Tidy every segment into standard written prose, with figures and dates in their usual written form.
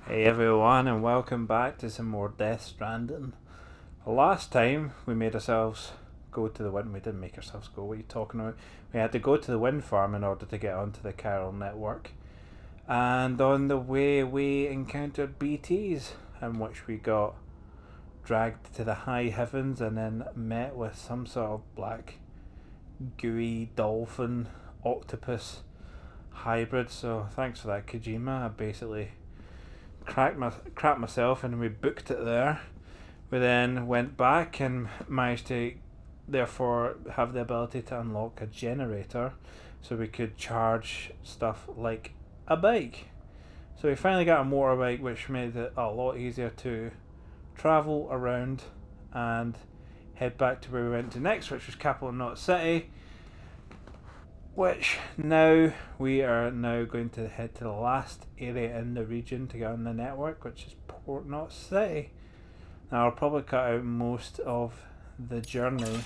Hey everyone, and welcome back to some more Death Stranding. Last time we made ourselves go to the wind. We didn't make ourselves go. What are you talking about? We had to go to the wind farm in order to get onto the Carol network. And on the way, we encountered BTs, in which we got dragged to the high heavens and then met with some sort of black, gooey dolphin octopus hybrid. So thanks for that, Kojima. I basically crap myself and we booked it there. We then went back and managed to therefore have the ability to unlock a generator so we could charge stuff like a bike. So we finally got a motorbike, which made it a lot easier to travel around and head back to where we went to next, which was Capital Knot City, which now we are going to head to the last area in the region to get on the network, which is Port Knot City. Now I'll probably cut out most of the journey,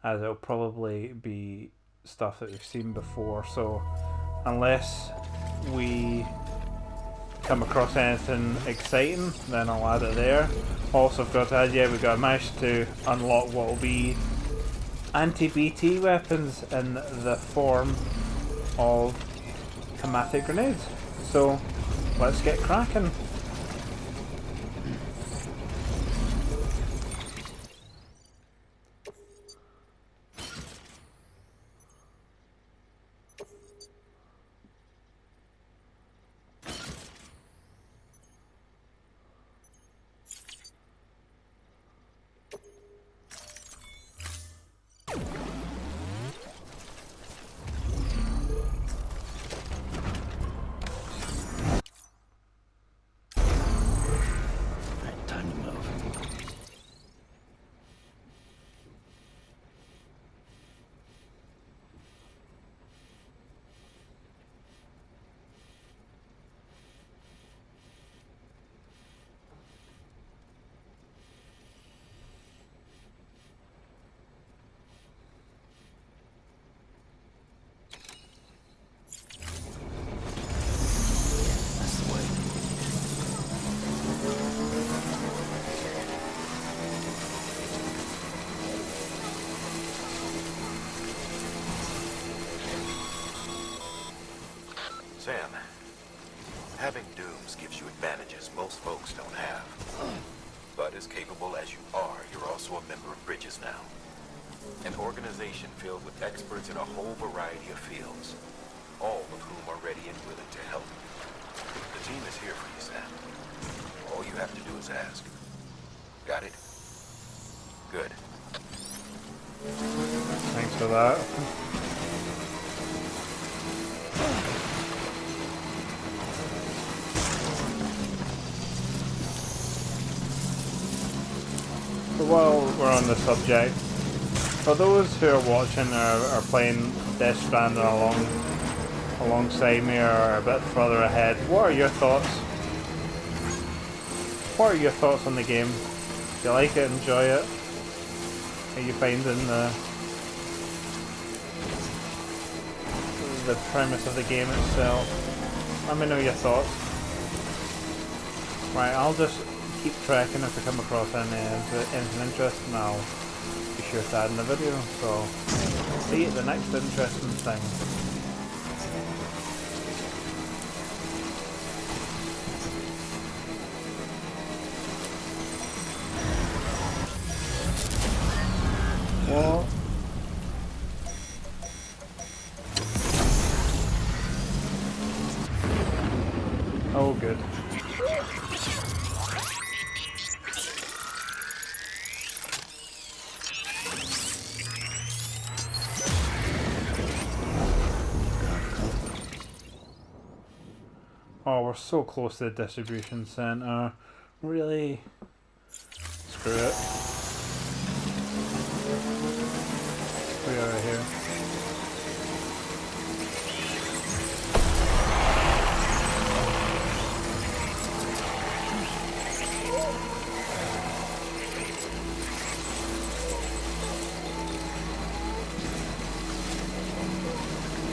as it'll probably be stuff that we've seen before, so unless we come across anything exciting, then I'll add it there. Also I've got to add, we've got to manage to unlock what will be anti-BT weapons in the form of hematic grenades. So let's get cracking. Sam, having dooms gives you advantages most folks don't have. But as capable as you are, you're also a member of Bridges now. An organization filled with experts in a whole variety of fields, all of whom are ready and willing to help. The team is here for you, Sam. All you have to do is ask. Got it? Good. Thanks for that. So while we're on the subject, for those who are watching or are playing Death Stranding alongside me or are a bit further ahead, what are your thoughts? What are your thoughts on the game? Do you like it? Enjoy it? Are you finding the premise of the game itself? Let me know your thoughts. Right, I'll just keep tracking if I come across anything interesting. I'll be sure to add in the video. So, see you at the next interesting thing. What? Oh, good. Oh, we're so close to the distribution center. Really? Screw it. We are here.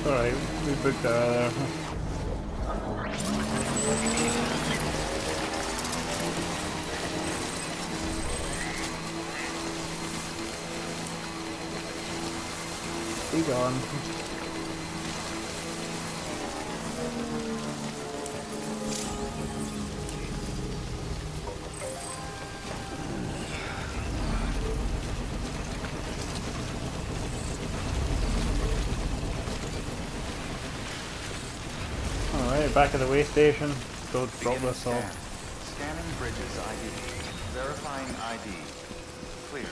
Alright, we booked that there. be gone. Alright, back at the way station. Don't drop this off. Scanning bridges ID. Verifying ID. Clear.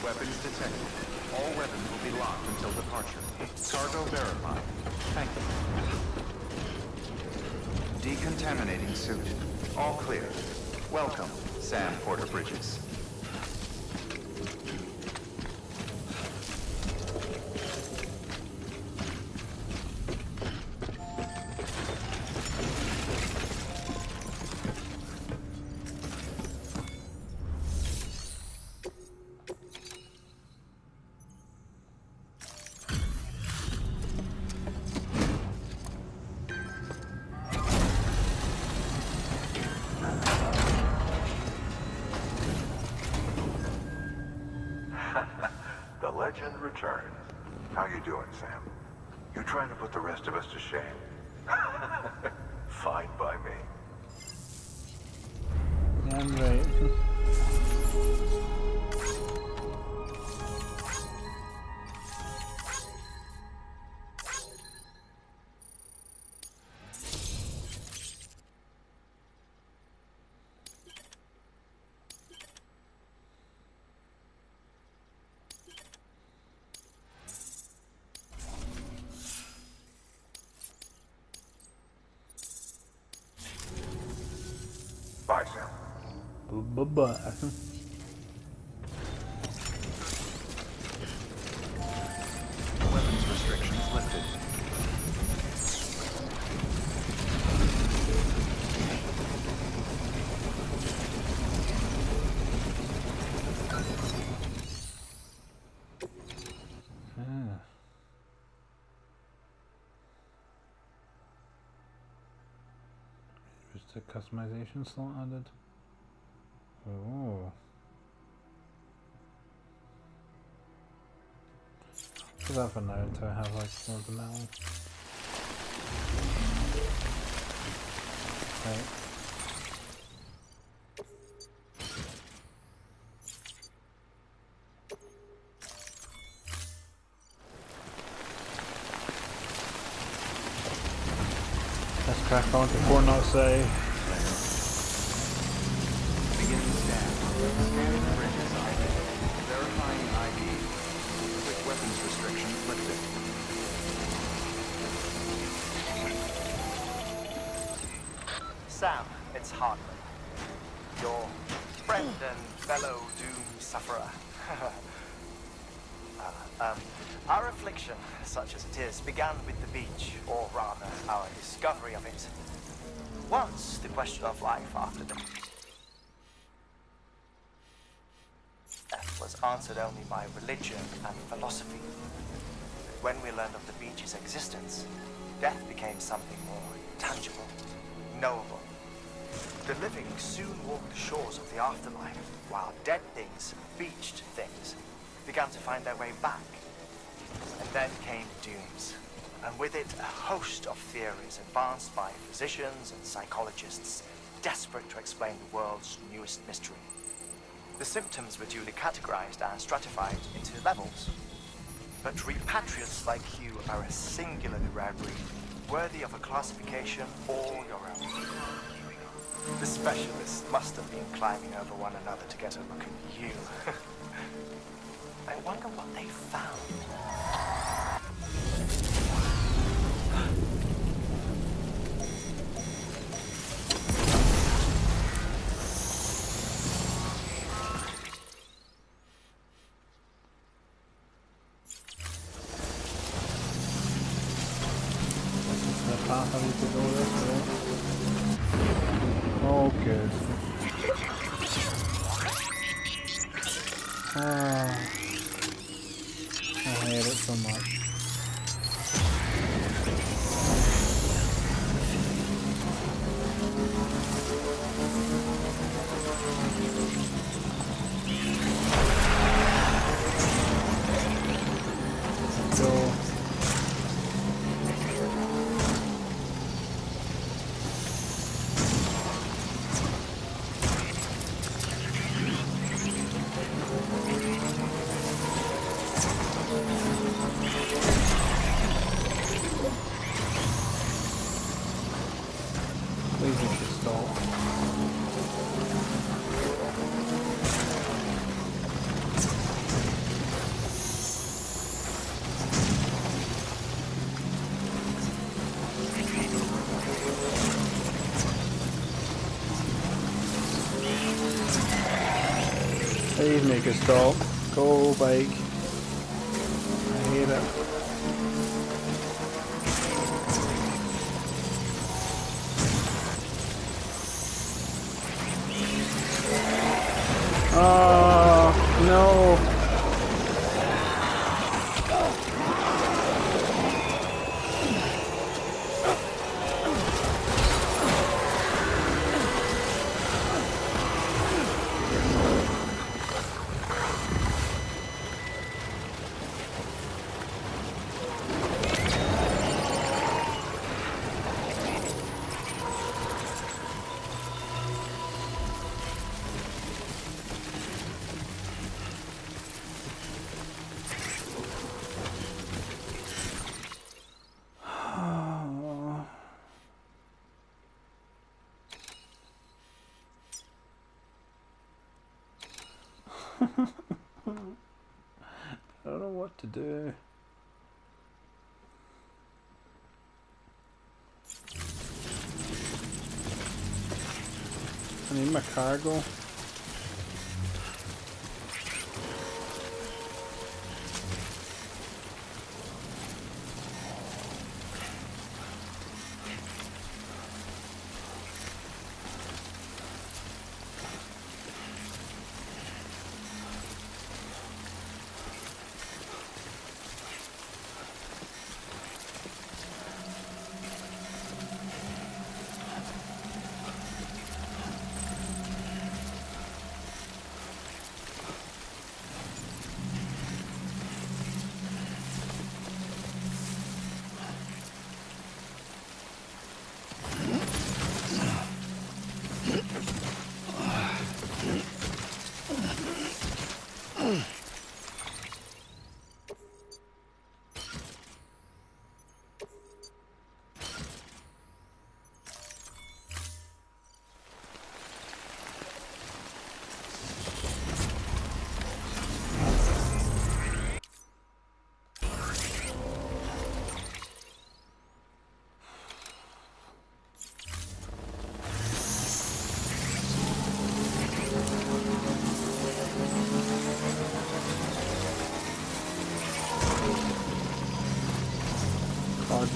Weapons detected. All weapons will be locked until departure. Cargo verified. Thank you. Decontaminating suit. All clear. Welcome, Sam Porter Bridges. The legend returns. How you doing, Sam? You trying to put the rest of us to shame? Fine by me. Yeah, I'm right. Bye, Sam. Bye-bye. Weapons restrictions lifted. Just a customization slot added. Oh. Do that for now until I have like more of the metal. Right. Let's crack on to Coronat City. Beginning scan. Scanning bridges ID. Verifying ID. Quick weapons restrictions lifted. Sam, it's Hartman. Your friend and fellow doom sufferer. Our affliction, such as it is, began with the beach, or rather, our discovery of it. Once, the question of life after death was answered only by religion and philosophy. When we learned of the beach's existence, death became something more tangible, knowable. The living soon walked the shores of the afterlife, while dead things, beached things, began to find their way back. And then came dooms, and with it a host of theories advanced by physicians and psychologists, desperate to explain the world's newest mystery. The symptoms were duly categorized and stratified into levels. But repatriates like you are a singularly rare breed, worthy of a classification all your own. The specialists must have been climbing over one another to get a look at you. I wonder what they found. This is the path I need to go this way. Oh, good. I hate it so much. Go. Please make it stop. Please make it stop. Go, bike. I hate it. Oh, no. I don't know what to do. I need my cargo.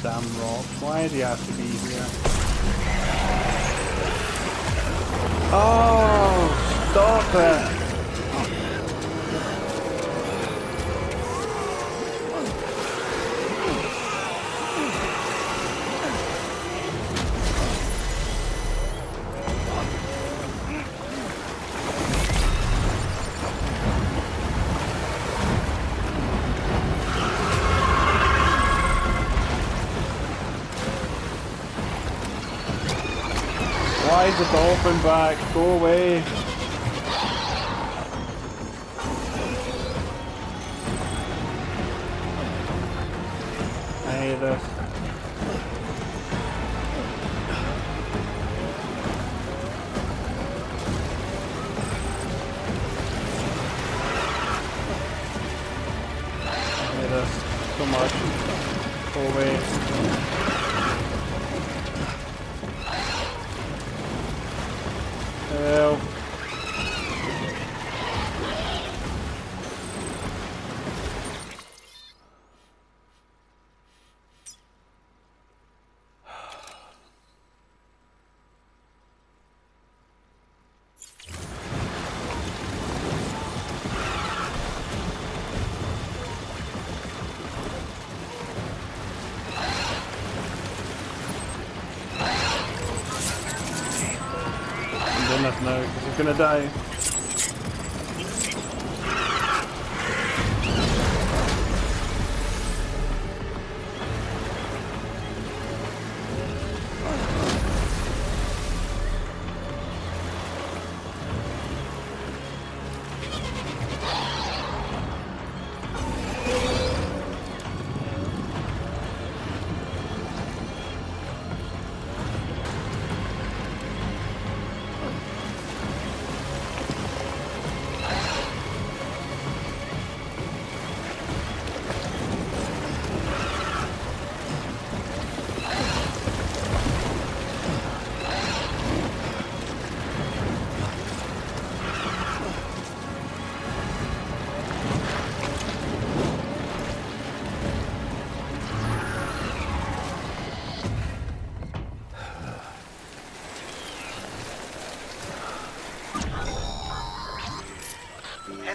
Damn rocks. Why do you have to be here? Oh, stop it! Why is the dolphin back? Go away. I hate this. I hate this so much. Go away. Help. Enough now, because he's gonna die.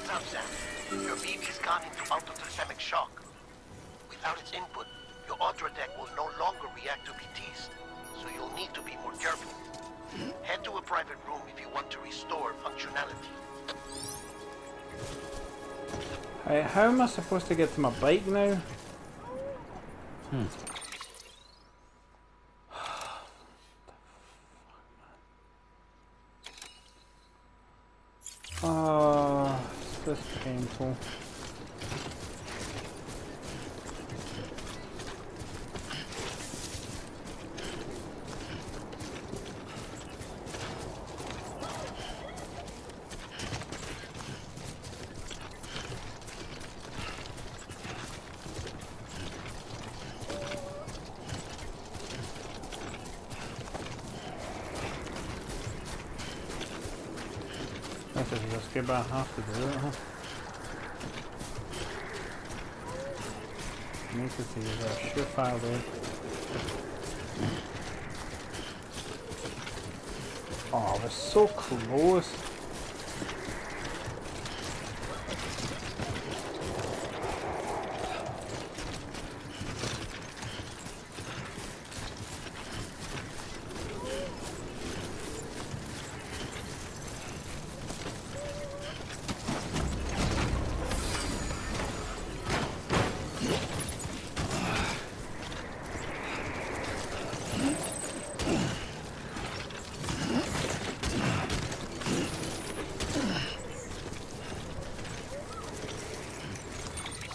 Listen up, Sam. Your BB's gone into autothermic shock. Without its input, your Ultra deck will no longer react to BTs, so you'll need to be more careful. Head to a private room if you want to restore functionality. Hey, how am I supposed to get to my bike now? Oh, it's this painful. This is risky, but I have to do it, huh? I need to see that surefire there. Oh, we're so close.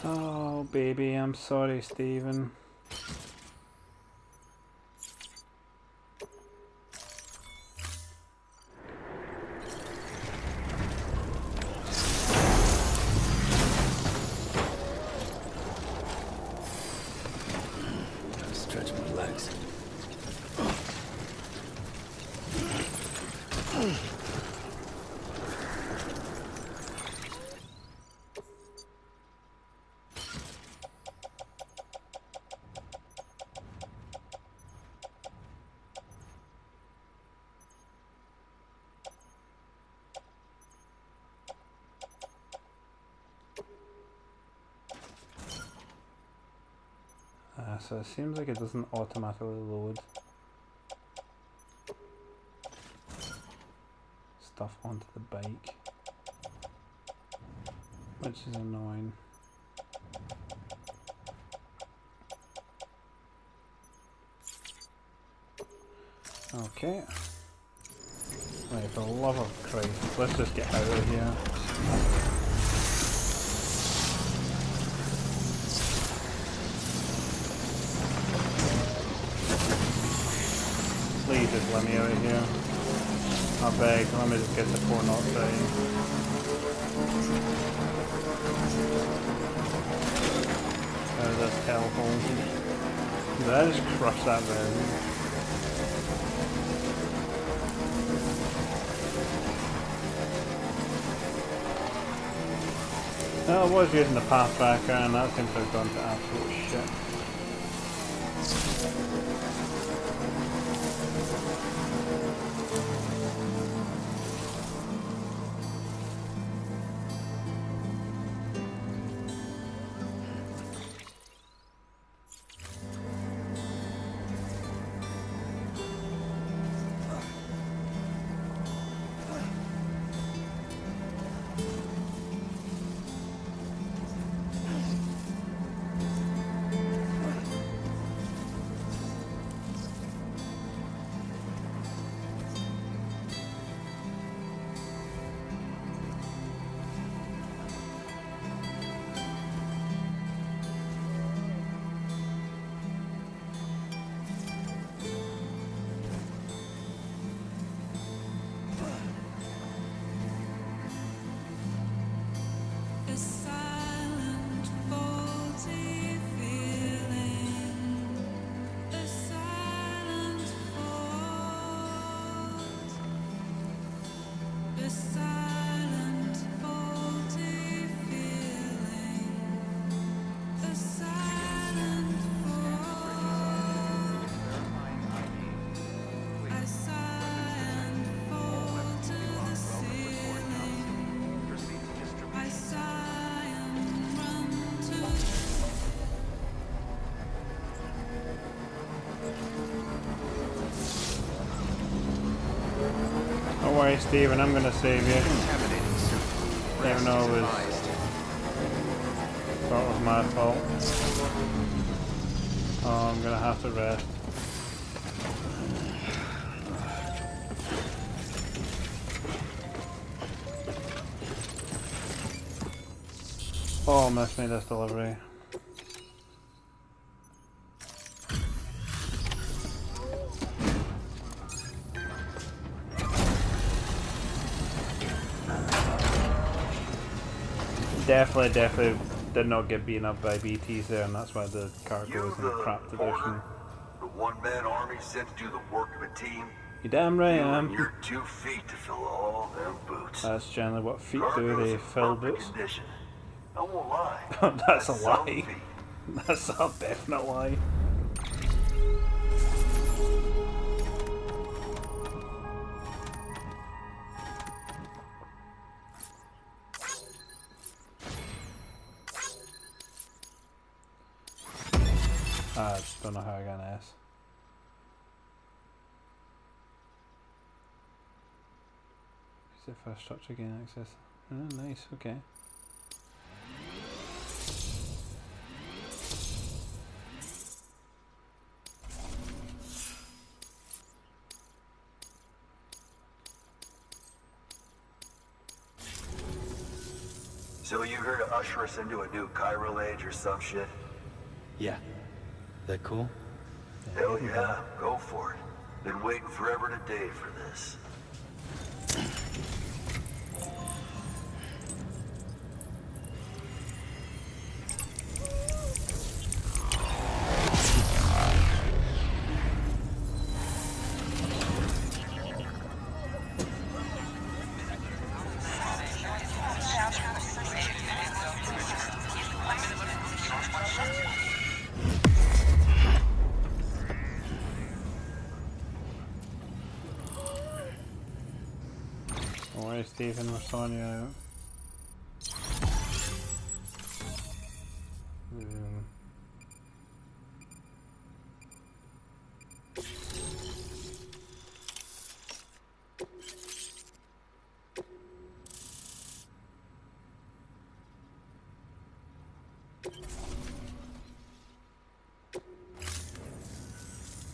Oh, baby, I'm sorry, Stephen. Gotta stretch my legs. So it seems like it doesn't automatically load stuff onto the bike, which is annoying. Okay. Right, for the love of Christ, let's just get out of here. Please just let me out of here. I beg, let me just get the 4 knots out. Out of this hellhole. Did I just crush that round? No, I was using the path tracker and that seems to have gone to absolute shit. Don't worry, Steven, I'm gonna save you. Contaminating soup. Even Rest though is it was advised. sort of my fault. Oh, I'm gonna have to rest. Oh, missed me this delivery. Definitely did not get beaten up by BTs there, and that's why the cargo is in the crap condition. The one-man army sent to do the work of a team. You damn right I You and am. your 2 feet to fill all them boots. That's generally what feet do, Cargo's they in fill perfect boots. condition. I won't lie. That's a some lie. feat. That's a definite lie. I just don't know how I got an S. Is it first structure gain access? Oh, nice, okay. So you here to usher us into a new chiral age or some shit? Yeah. That cool? Hell yeah, go for it. Been waiting forever and a day for this. Don't worry, Stephen, we're sorting you out.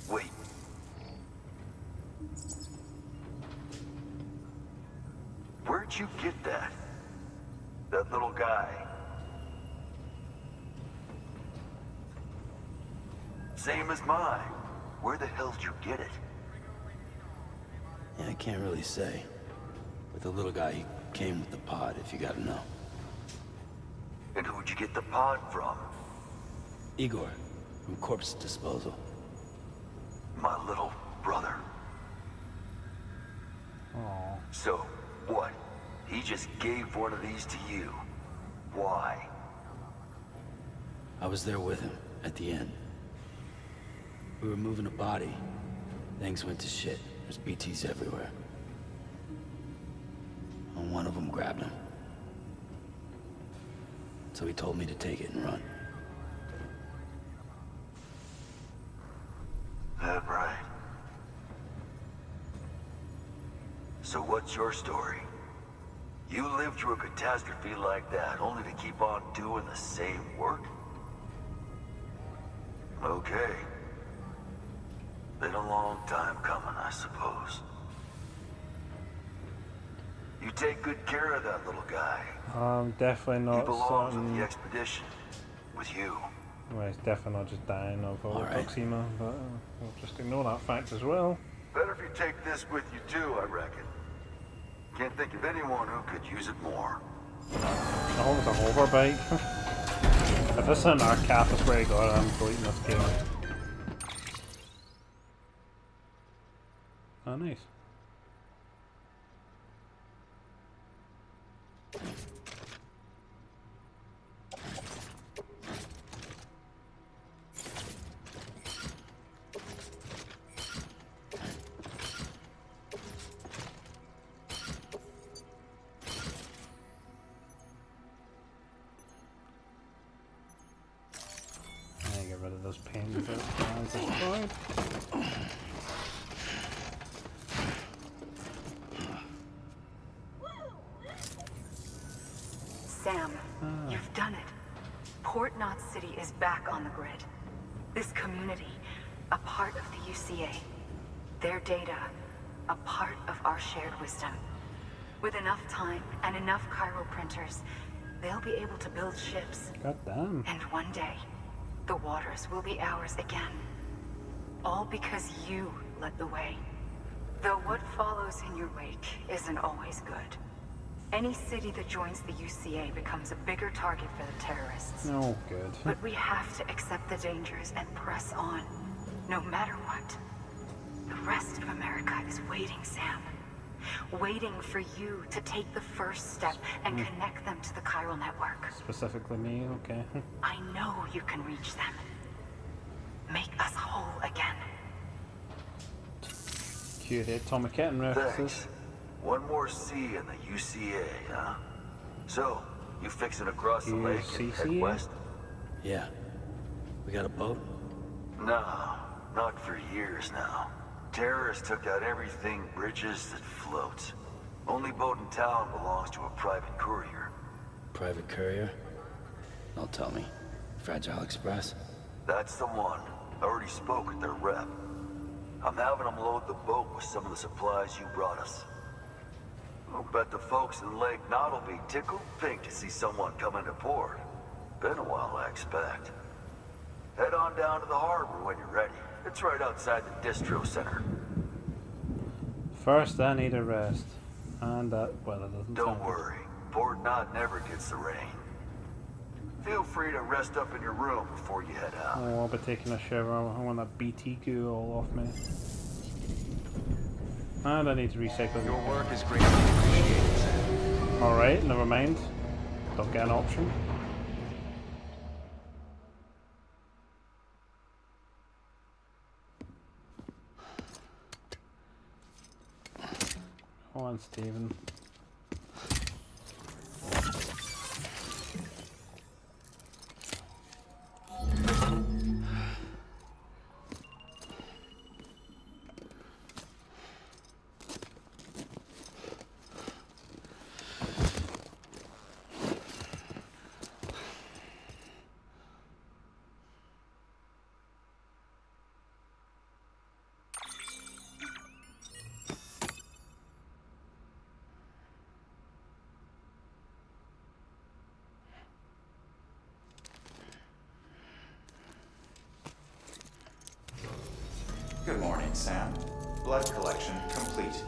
Wait. Where'd you get that? That little guy? Same as mine. Where the hell did you get it? Yeah, I can't really say. With the little guy, he came with the pod, if you gotta know. And who'd you get the pod from? Igor, from Corpse Disposal. My little brother. Aww. So, what? He just gave one of these to you. Why? I was there with him, at the end. We were moving a body. Things went to shit. There's BTs everywhere. And one of them grabbed him. So he told me to take it and run. That right. So what's your story? You lived through a catastrophe like that, only to keep on doing the same work? Okay. Been a long time coming, I suppose. You take good care of that little guy. Definitely He not belongs certain. on the expedition. With you. Well, he's definitely not just dying of Alright. Proxima, but we'll just ignore that fact as well. Better if you take this with you too, I reckon. Can't think of anyone who could use it more. I hope it's a hover bike. If this is an arcade, I swear to God, I'm deleting this game. Oh, nice. I get rid of those pains that destroyed. Port Knot City is back on the grid. This community, a part of the UCA. Their data, a part of our shared wisdom. With enough time and enough Cairo printers, they'll be able to build ships. God damn. And one day, the waters will be ours again. All because you led the way. Though what follows in your wake isn't always good. Any city that joins the UCA becomes a bigger target for the terrorists. Oh, good. But we have to accept the dangers and press on, no matter what. The rest of America is waiting, Sam. Waiting for you to take the first step and connect them to the chiral network. Specifically me, okay. I know you can reach them. Make us whole again. Cue the atomic kitten references. Thanks. One more C in the UCA, huh? So, you fixing to cross the lake and head UCCA? west? Yeah. We got a boat? No, not for years now. Terrorists took out everything bridges that floats. Only boat in town belongs to a private courier. Private courier? Don't tell me. Fragile Express? That's the one. I already spoke with their rep. I'm having them load the boat with some of the supplies you brought us. I'll bet the folks in Lake Knot will be tickled pink to see someone come into port. Been a while, I expect. Head on down to the harbor when you're ready. It's right outside the distro center. First, I need a rest. And that, well, it doesn't Don't sound good. worry. Port Knot never gets the rain. Feel free to rest up in your room before you head out. Oh, I'll be taking a shower. I want that BT goo all off me. And I need to recycle. Your work is greatly appreciated, Sam. Alright, never mind. Don't get an option. Come on, Stephen. Good morning, Sam. Blood collection complete.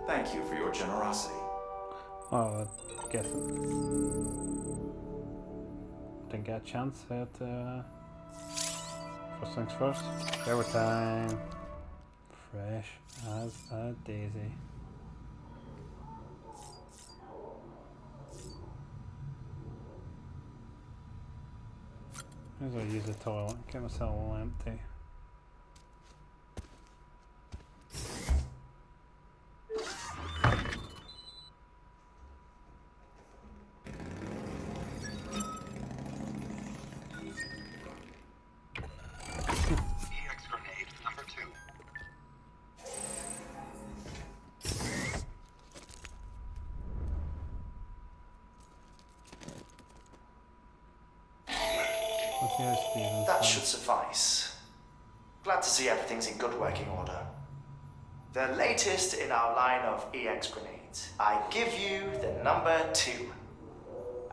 Thank you for your generosity. Oh, I guess it didn't get a chance at first things first. Shower time. Fresh as a daisy. As I use the toilet, get myself all empty. EX grenade number 2. Okay, Stephen. That should suffice. Glad to see everything's in good working order. The latest in our line of EX grenades. I give you the number 2.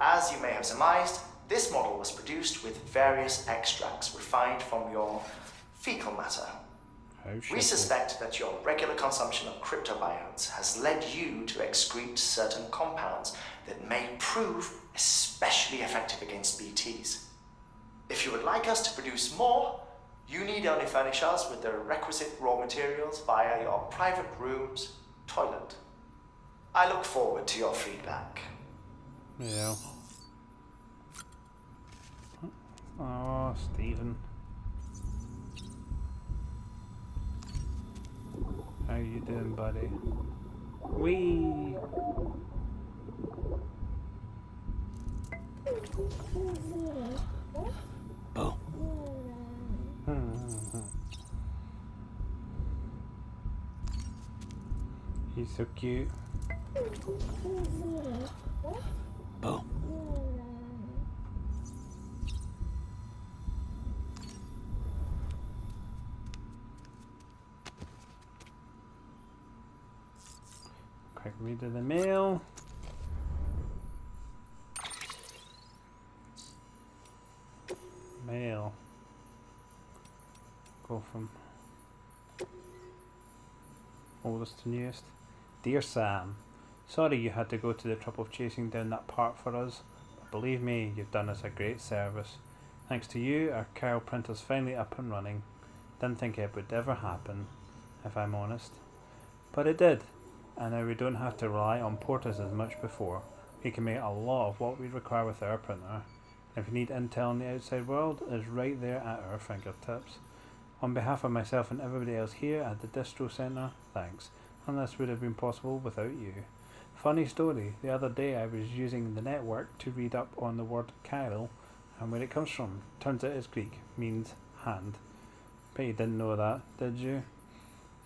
As you may have surmised, this model was produced with various extracts refined from your fecal matter. How We shitty. suspect that your regular consumption of cryptobiotes has led you to excrete certain compounds that may prove especially effective against BTs. If you would like us to produce more, you need only furnish us with the requisite raw materials via your private room's toilet. I look forward to your feedback. Yeah. Oh, Stephen. How you doing, buddy? Wee. Bo. He's so cute. Bo. Quick read of the mail. Mail. Go from oldest to newest. Dear Sam, sorry you had to go to the trouble of chasing down that part for us, but believe me, you've done us a great service. Thanks to you, our Carol printer's finally up and running. Didn't think it would ever happen, if I'm honest. But it did, and now we don't have to rely on porters as much before. We can make a lot of what we require with our printer. If you need intel in the outside world, it's right there at our fingertips. On behalf of myself and everybody else here at the Distro Centre, thanks. And this would have been possible without you. Funny story, the other day I was using the network to read up on the word Kyle and where it comes from. Turns out it's Greek, means hand. Bet you didn't know that, did you?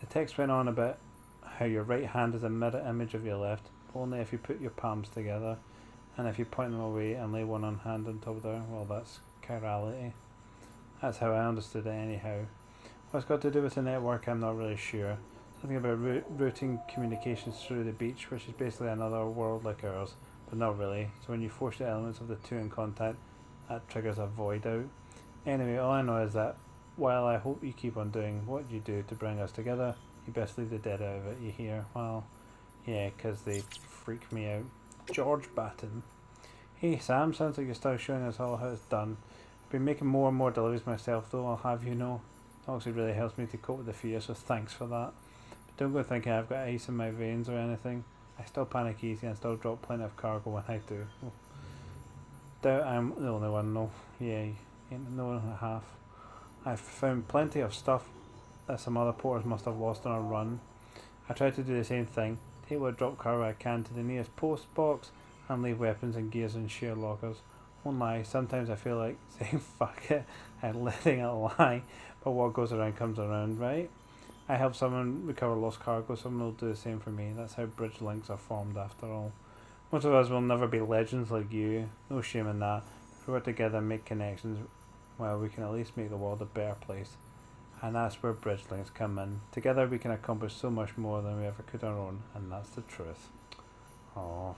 The text went on about how your right hand is a mirror image of your left, only if you put your palms together, and if you point them away and lay one on hand on top of the other, well, that's chirality. That's how I understood it anyhow. What's got to do with the network, I'm not really sure. Something about routing communications through the beach, which is basically another world like ours, but not really. So when you force the elements of the two in contact, that triggers a void out. Anyway, all I know is that while I hope you keep on doing what you do to bring us together, you best leave the dead out of it, you hear? Well, yeah, 'cause they freak me out. George Batten. Hey Sam, sounds like you're still showing us all how it's done. I've been making more and more deliveries myself though, I'll have you know. It actually really helps me to cope with the fear, so thanks for that. But don't go thinking I've got ice in my veins or anything. I still panic easy and still drop plenty of cargo when I do. Doubt I'm the only one, no. Yeah, no and a half. I've found plenty of stuff that some other porters must have lost on a run. I try to do the same thing. Take what drop cargo I can to the nearest post box and leave weapons and gears in share lockers. Won't lie, sometimes I feel like saying fuck it and letting it lie, but what goes around comes around, right? I help someone recover lost cargo, someone will do the same for me. That's how bridge links are formed after all. Most of us will never be legends like you, no shame in that. If we work together and make connections, well, we can at least make the world a better place. And that's where bridge links come in. Together we can accomplish so much more than we ever could on our own, and that's the truth. Aww.